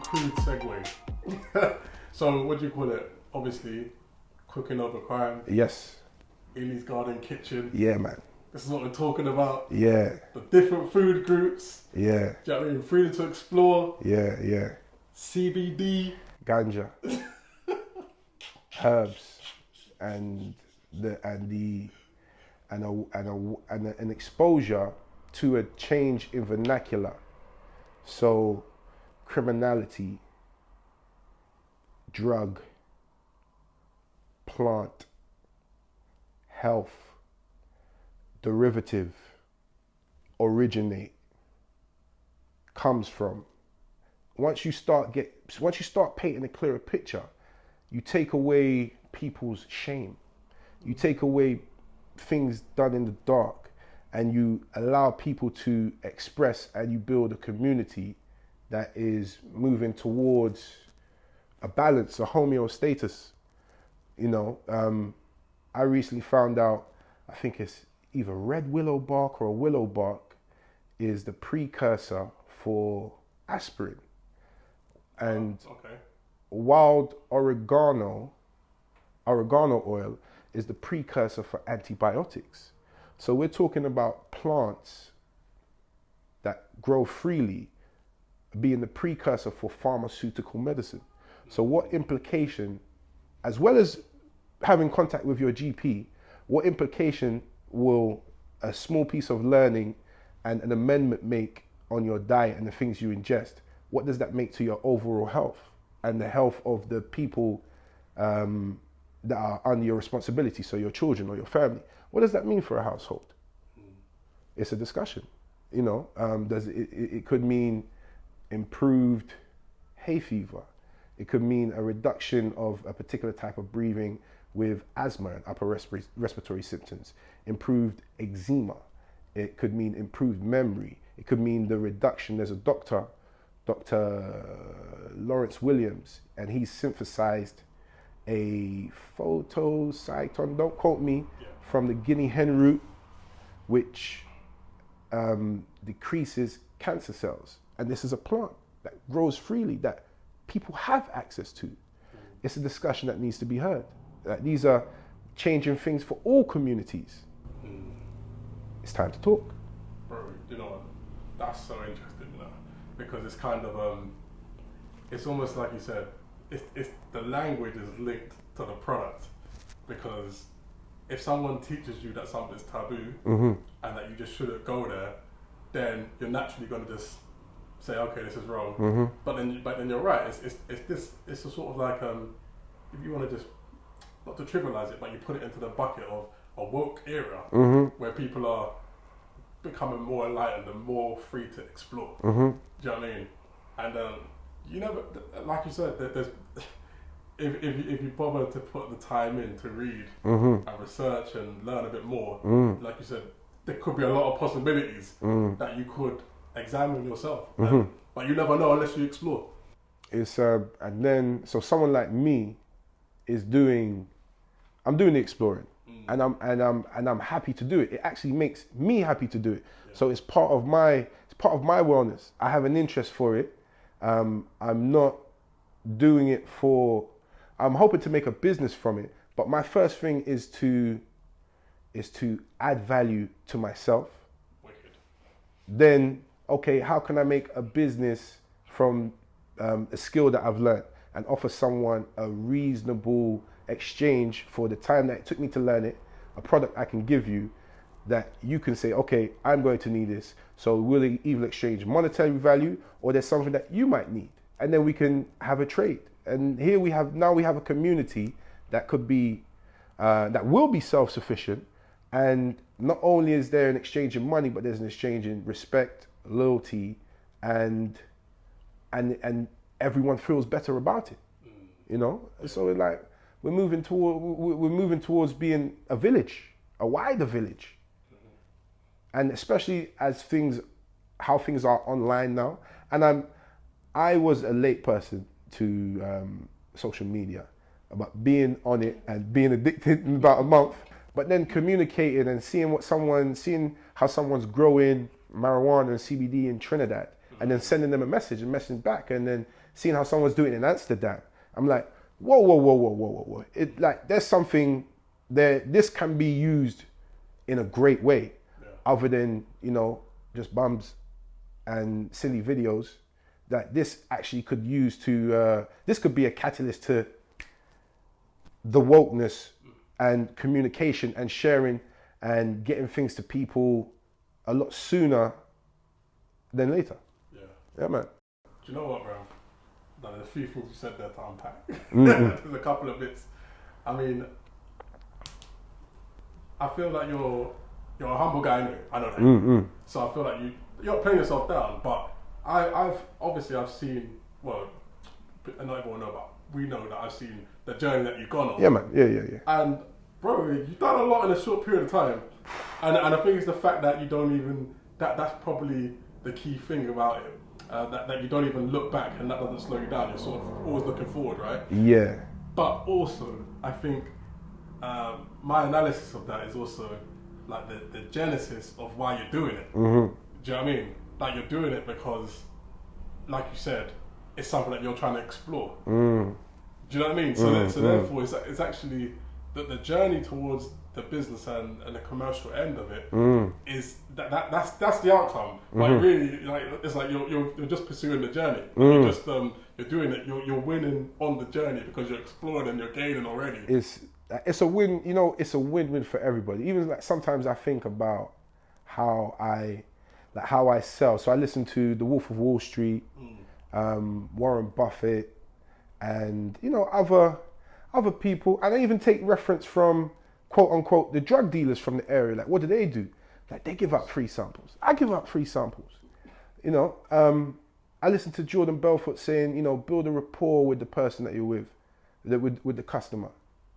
crude segue. So, what do you call it? Obviously, cooking over crime, Yes. Illy's Garden Kitchen. Yeah, man. This is what we're talking about. Yeah. The different food groups. Yeah. Do you know what I mean? Freedom to explore. Yeah. Yeah. CBD. Ganja. Herbs. And an exposure to a change in vernacular. So, criminality, drug, plant, health, derivative, originate, comes from. Once you start painting a clearer picture, you take away people's shame. You take away things done in the dark, and you allow people to express, and you build a community that is moving towards a balance, a homeostasis. You know, I recently found out, I think it's either red willow bark or a willow bark is the precursor for aspirin. And Okay. wild oregano oil is the precursor for antibiotics. So we're talking about plants that grow freely being the precursor for pharmaceutical medicine. So what implication, as well as having contact with your GP, what implication will a small piece of learning and an amendment make on your diet and the things you ingest? What does that make to your overall health and the health of the people that are under your responsibility, so your children or your family? What does that mean for a household? It's a discussion, you know. It could mean improved hay fever. It could mean a reduction of a particular type of breathing with asthma and upper respiratory symptoms, improved eczema. It could mean improved memory. It could mean the reduction. There's a Dr. Lawrence Williams, and he synthesized a photocyton, don't quote me, from the guinea hen root, which decreases cancer cells. And this is a plant that grows freely, that people have access to. It's a discussion that needs to be heard. That these are changing things for all communities. It's time to talk. Bro, you know, that's so interesting, you know, because it's kind of, it's almost like you said, it's the language is linked to the product, because if someone teaches you that something's taboo and that you just shouldn't go there, then you're naturally going to just say, okay, this is wrong. But then you're right. It's a sort of like if you want to just not to trivialize it, but you put it into the bucket of a woke era where people are becoming more enlightened and more free to explore. Do you know what I mean? And you never, like you said, there's if you bother to put the time in to read and research and learn a bit more, like you said, there could be a lot of possibilities that you could examine yourself. But you never know unless you explore. It's and then so someone like me is I'm doing the exploring, and I'm happy to do it. It actually makes me happy to do it. Yeah. So it's part of my wellness. I have an interest for it. I'm not doing it for. I'm hoping to make a business from it. But my first thing is to add value to myself. Wicked. Then, okay, how can I make a business from a skill that I've learned and offer someone a reasonable exchange for the time that it took me to learn it, a product I can give you that you can say, okay, I'm going to need this. So we'll either exchange monetary value or there's something that you might need. And then we can have a trade. And here we have a community that could be, that will be self-sufficient. And not only is there an exchange in money, but there's an exchange in respect, loyalty, and everyone feels better about it. You know? So we're moving towards being a village, a wider village. And especially as how things are online now. And I was a late person to social media, about being on it and being addicted in about a month. But then communicating and seeing how someone's growing marijuana and CBD in Trinidad, and then sending them a message back, and then seeing how someone's doing it in Amsterdam, I'm like, whoa, whoa, whoa, whoa, whoa, whoa, whoa. It like there's something there. This can be used in a great way, other than just bums and silly videos. That this actually could use to this could be a catalyst to the wokeness and communication and sharing and getting things to people a lot sooner than later. Yeah, man. Do you know what, bro? There's a few things you said there to unpack. There's a couple of bits. I mean, I feel like you're a humble guy anyway. I know that. So I feel like you're playing yourself down. But I've seen, well, not everyone know, but we know that I've seen the journey that you've gone on. Yeah, man. Yeah. And bro, you've done a lot in a short period of time. And I think it's the fact that you don't even that's probably the key thing about it. That you don't even look back, and that doesn't slow you down. You're sort of always looking forward, right? Yeah. But also, I think my analysis of that is also like the genesis of why you're doing it. Mm-hmm. Do you know what I mean? Like you're doing it because, like you said, it's something that you're trying to explore. Do you know what I mean? So, therefore, it's actually the journey towards the business and the commercial end of it is that's the outcome. Like really, like it's like you're just pursuing the journey. You're just you're doing it. You're winning on the journey because you're exploring and you're gaining already. It's a win. It's a win-win for everybody. Even like sometimes I think about how I sell. So I listen to The Wolf of Wall Street, Warren Buffett, and other people, and I even take reference from quote unquote the drug dealers from the area. Like, what do? Like, they give out free samples. I give out free samples. I listen to Jordan Belfort saying, build a rapport with the person that you're with the customer.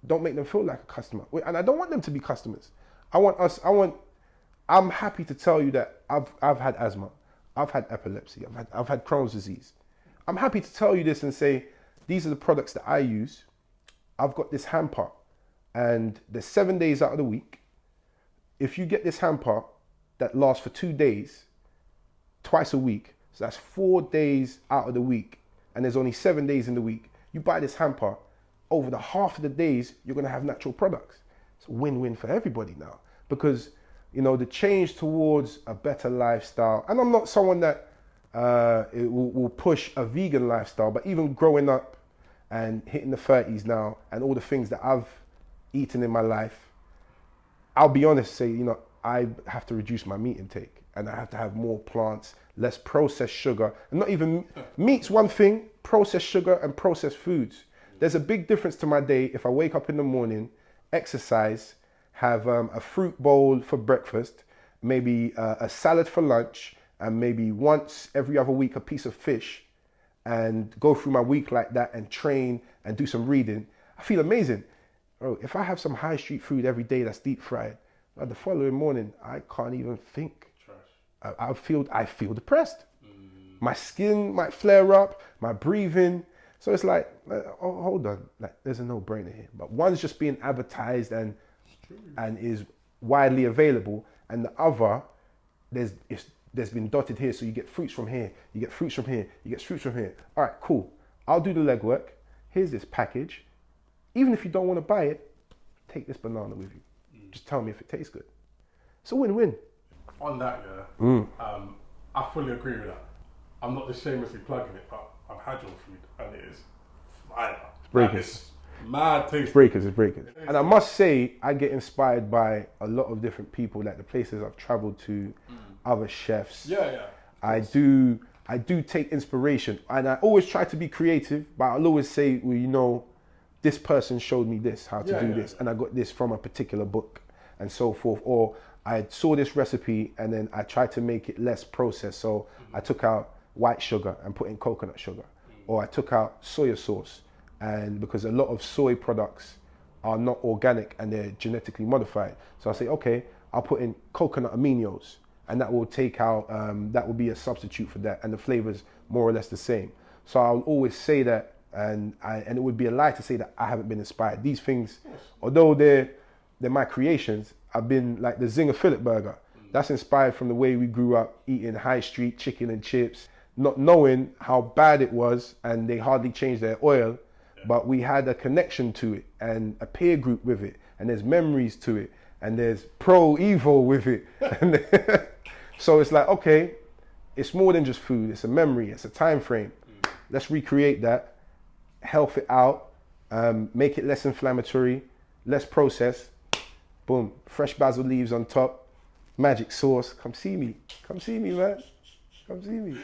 Don't make them feel like a customer. And I don't want them to be customers. I'm happy to tell you that I've had asthma, I've had epilepsy, I've had Crohn's disease. I'm happy to tell you this and say, these are the products that I use. I've got this hand part, and there's 7 days out of the week. If you get this hand part that lasts for 2 days, twice a week, so that's 4 days out of the week, and there's only 7 days in the week, you buy this hand part, over the half of the days, you're gonna have natural products. It's a win-win for everybody now, because the change towards a better lifestyle, and I'm not someone that will push a vegan lifestyle, but even growing up and hitting the 30s now, and all the things that I've eaten in my life, I'll be honest, say, I have to reduce my meat intake, and I have to have more plants, less processed sugar, and not even meat's one thing, processed sugar and processed foods. There's a big difference to my day if I wake up in the morning, exercise, have a fruit bowl for breakfast, maybe a salad for lunch, and maybe once every other week a piece of fish, and go through my week like that and train and do some reading. I feel amazing. Bro, if I have some high street food every day that's deep fried, the following morning I can't even think. I feel depressed. My skin might flare up, my breathing. So it's like, oh, hold on, like there's a no-brainer here. But one's just being advertised and is widely available, and the other, there's been dotted here, so you get fruits from here, you get fruits from here, you get fruits from here. All right, cool. I'll do the legwork. Here's this package. Even if you don't want to buy it, take this banana with you. Just tell me if it tastes good. It's a win-win. On that, I fully agree with that. I'm not just shamelessly plugging it, but I've had your food and it is fire. It's breakers. It's mad tasty. It's breakers. And I must say, I get inspired by a lot of different people, like the places I've traveled to, other chefs. Yeah. I do take inspiration, and I always try to be creative, but I'll always say, well, this person showed me this, how to do this, and I got this from a particular book and so forth. Or I saw this recipe and then I tried to make it less processed. So I took out white sugar and put in coconut sugar. Or I took out soya sauce, and because a lot of soy products are not organic and they're genetically modified. So I say, okay, I'll put in coconut aminos, and that will take out, that will be a substitute for that, and the flavor's more or less the same. So I'll always say that, and it would be a lie to say that I haven't been inspired. These things, although they're my creations, I've been like the Zinger Fillet burger. That's inspired from the way we grew up eating high street chicken and chips, not knowing how bad it was, and they hardly changed their oil, but we had a connection to it and a peer group with it, and there's memories to it, and there's pro-evo with it. And so it's like, okay, it's more than just food, it's a memory, it's a time frame. Let's recreate that, health it out, make it less inflammatory, less processed. Boom, fresh basil leaves on top, magic sauce. Come see me, man. Come see me.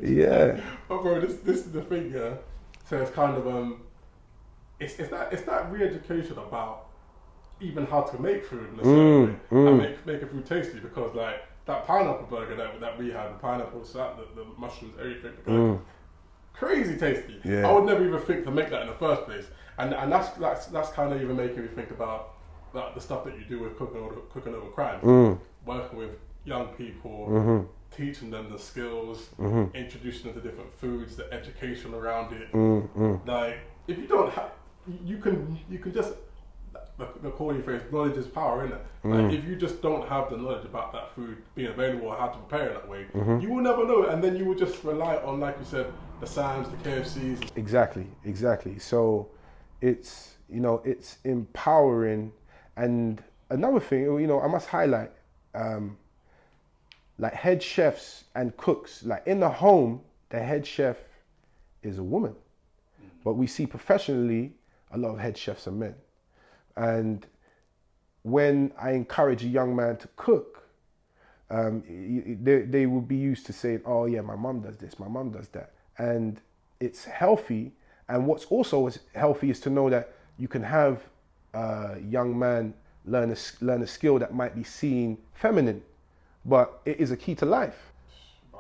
Yeah. But bro, this is the thing, yeah. So it's kind of it's that re-education about even how to make food in a certain way and make a food tasty, because like that pineapple burger that we had, the pineapple salad, the mushrooms, everything, like, crazy tasty. Yeah. I would never even think to make that in the first place, and that's kind of even making me think about like the stuff that you do with cooking over crime, working with young people, teaching them the skills, introducing them to different foods, the education around it. Like if you don't have, you can just, the corny phrase, knowledge is power, isn't it? Like if you just don't have the knowledge about that food being available or how to prepare it that way, you will never know it, and then you will just rely on, like you said, the Sam's, the KFCs. Exactly. So it's, you know, it's empowering. And another thing, you know, I must highlight, like head chefs and cooks, like in the home, the head chef is a woman. But we see professionally, a lot of head chefs are men. And when I encourage a young man to cook, they will be used to saying, oh yeah, my mum does this, my mum does that. And it's healthy. And what's also healthy is to know that you can have a young man learn a skill that might be seen feminine, but it is a key to life.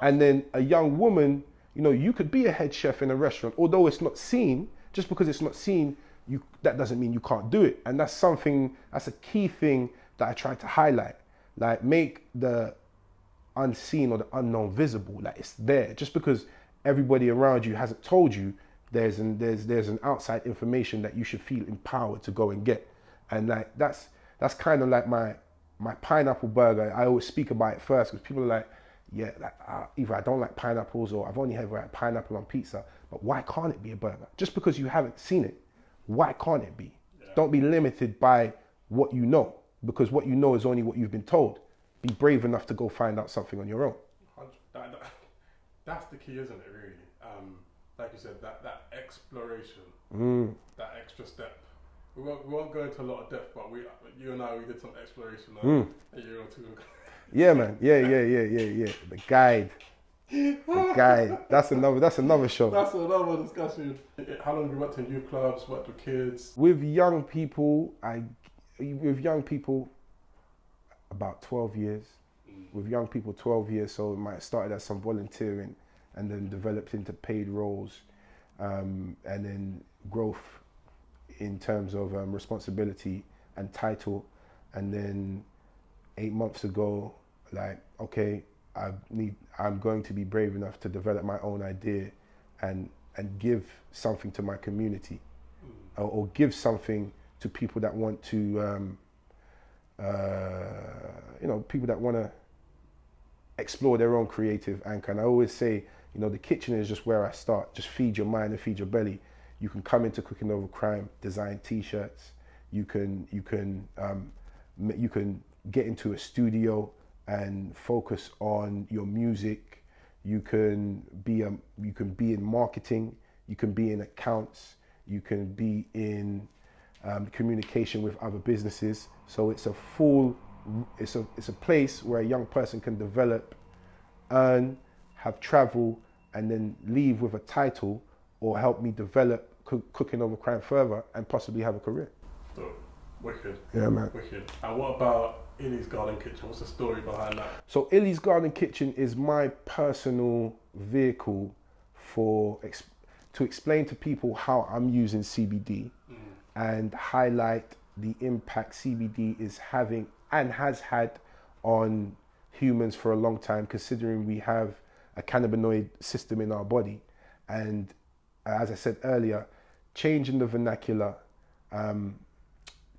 And then a young woman, you know, you could be a head chef in a restaurant, although it's not seen. Just because it's not seen, that doesn't mean you can't do it. And that's a key thing that I try to highlight. Like, make the unseen or the unknown visible. Like, it's there. Just because everybody around you hasn't told you, there's an outside information that you should feel empowered to go and get. And like that's kind of like my pineapple burger. I always speak about it first because people are like, yeah, like, either I don't like pineapples or I've only ever had pineapple on pizza. But why can't it be a burger? Just because you haven't seen it, why can't it be? Yeah. Don't be limited by what you know, because what you know is only what you've been told. Be brave enough to go find out something on your own. That's the key, isn't it, really? Like you said, that exploration, that extra step. We won't go into a lot of depth, but you and I, we did some exploration a year or two ago. Yeah, man. Yeah. The guide. That's another show. That's another discussion. How long have you worked in youth clubs, worked with kids? With young people, about 12 years. With young people, 12 years. So it might have started as some volunteering and then developed into paid roles, and then growth in terms of responsibility and title. And then 8 months ago, like, okay, I'm going to be brave enough to develop my own idea and give something to my community, or give something to people that want to, people that want to explore their own creative anchor. And I always say, you know, the kitchen is just where I start. Just feed your mind and feed your belly. You can come into Cooking Over Crime, design T-shirts. You can get into a studio and focus on your music. You can be in marketing. You can be in accounts. You can be in communication with other businesses. So it's a place where a young person can develop, earn, have travel, and then leave with a title, or help me develop Cooking Over Crime further and possibly have a career. So, wicked. Yeah, man. Wicked. And what about Illy's Garden Kitchen? What's the story behind that? So Illy's Garden Kitchen is my personal vehicle to explain to people how I'm using CBD and highlight the impact CBD is having and has had on humans for a long time, considering we have a cannabinoid system in our body. And as I said earlier, changing the vernacular,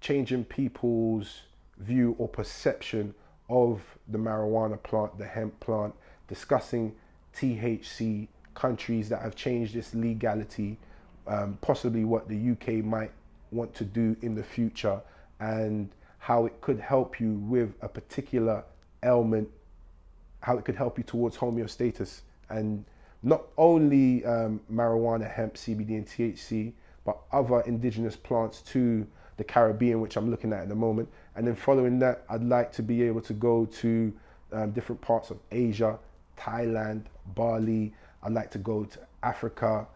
changing people's view or perception of the marijuana plant, the hemp plant, discussing THC countries that have changed this legality, possibly what the UK might want to do in the future, and how it could help you with a particular ailment, how it could help you towards homeostasis. And not only marijuana, hemp, CBD and THC, but other indigenous plants to the Caribbean, which I'm looking at the moment. And then following that, I'd like to be able to go to different parts of Asia, Thailand, Bali. I'd like to go to Africa,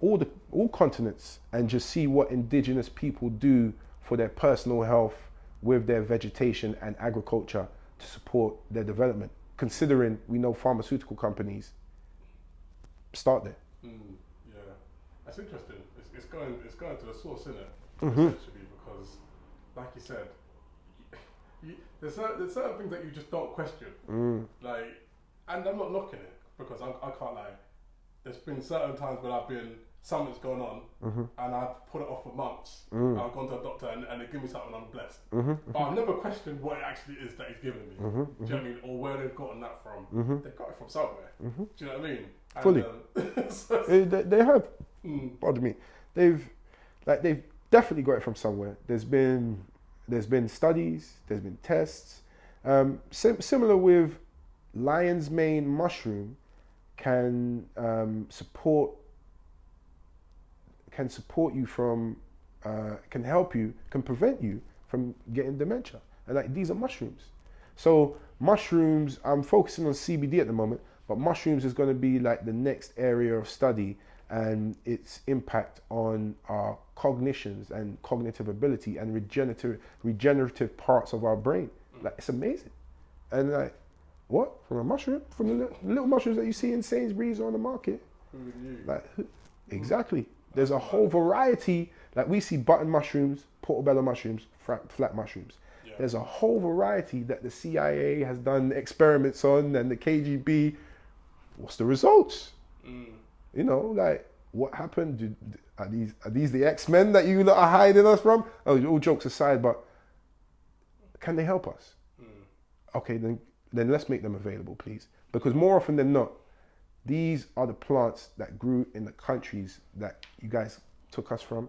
all continents, and just see what indigenous people do for their personal health with their vegetation and agriculture to support their development. Considering we know pharmaceutical companies start there. Yeah, that's interesting. It's going to the source, isn't it? Essentially, because, like you said, there's certain things that you just don't question. Like, and I'm not knocking it because I can't lie. There's been certain times when something's going on and I've put it off for months. I've gone to a doctor and they give me something and I'm blessed. But I've never questioned what it actually is that he's giving me. Do you know what I mean? Or where they've gotten that from. They've got it from somewhere. Do you know what I mean? And, Fully. They have. Pardon me. They've definitely got it from somewhere. There's been studies. There's been tests. Similar with lion's mane mushroom can support you from, can help you, can prevent you from getting dementia. And like, these are mushrooms. So mushrooms, I'm focusing on CBD at the moment, but mushrooms is going to be like the next area of study, and its impact on our cognitions and cognitive ability and regenerative parts of our brain. Like, it's amazing. And like, what? From a mushroom? From the little mushrooms that you see in Sainsbury's or on the market? Who knew? Like, exactly. There's a whole variety. Like, we see button mushrooms, portobello mushrooms, flat mushrooms. Yeah. There's a whole variety that the CIA has done experiments on, and the KGB. What's the results? You know, like, what happened? Are these the X-Men that you lot are hiding us from? Oh, all jokes aside, but can they help us? Okay, then let's make them available, please. Because more often than not, these are the plants that grew in the countries that you guys took us from.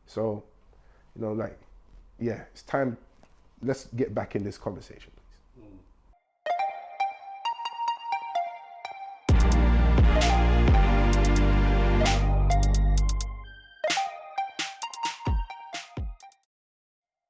So, you know, like, yeah, it's time. Let's get back in this conversation.